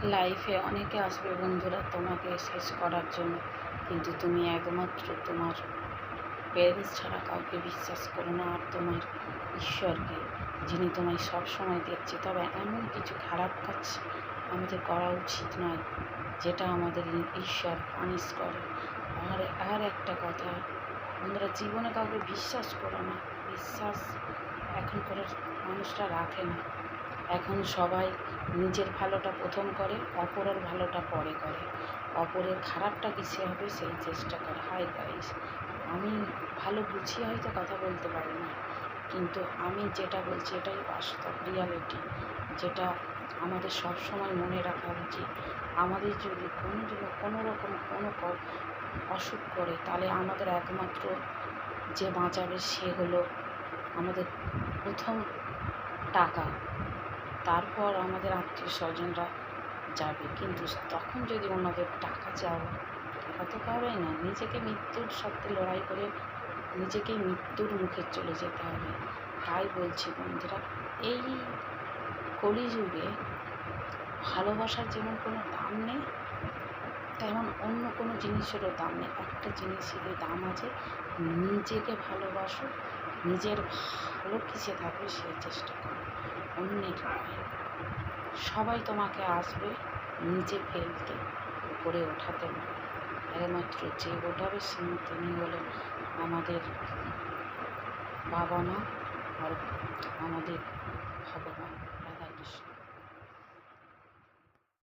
লাইফে অনেকে আসবে বন্ধুরা তোমাকে শেষ করার জন্য, কিন্তু তুমি একমাত্র তোমার পেরেন্টস ছাড়া কাউকে বিশ্বাস করো না, আর তোমার ঈশ্বরকে, যিনি তোমায় সবসময় দেখছে। তবে এমন কিছু খারাপ কাজ আমাদের করা উচিত নয় যেটা আমাদের ঈশ্বর পানিশ করে। আর একটা কথা বন্ধুরা, জীবনে কাউকে বিশ্বাস করো না। বিশ্বাস এখনকার মানুষরা রাখে না। এখন সবাই নিজের ভালোটা প্রথম করে, অপরের ভালোটা পরে করে, অপরের খারাপটা কিসে হবে সেই চেষ্টা করে। হাই গাইস, আমি ভালো বুঝিয়ে হয়তো কথা বলতে পারি না, কিন্তু আমি যেটা বলছি এটাই বাস্তব রিয়ালিটি, যেটা আমাদের সব সময় মনে রাখা উচিত। আমাদের যদি কোনো রকম কোনো অসুখ করে, তাহলে আমাদের একমাত্র যে বাঁচাবে সে হলো আমাদের প্রথম টাকা, তারপর আমাদের আত্মীয় স্বজনরা যাবে। কিন্তু তখন যদি ওনাদের টাকা চাও, টাকা তো পাবেই না। নিজেকে মৃত্যুর সাথে লড়াই করে নিজেকে মৃত্যুর মুখে চলে যেতে হবে। তাই বলছি বন্ধুরা, এই কলিযুগে ভালোবাসার যেমন কোনো দাম নেই, তেমন অন্য কোনো জিনিসেরও দাম নেই। একটা জিনিসেরই দাম আছে, নিজেকে ভালোবাসো, নিজের ভালো কিসে থাকবে সেই চেষ্টা করো, অন্যের নয়। সবাই তোমাকে আসবে নিজে ফেলতে, উপরে ওঠাতে নয়। একমাত্র যে ওঠাবে তিনি হলেন আমাদের বাবা মা আর আমাদের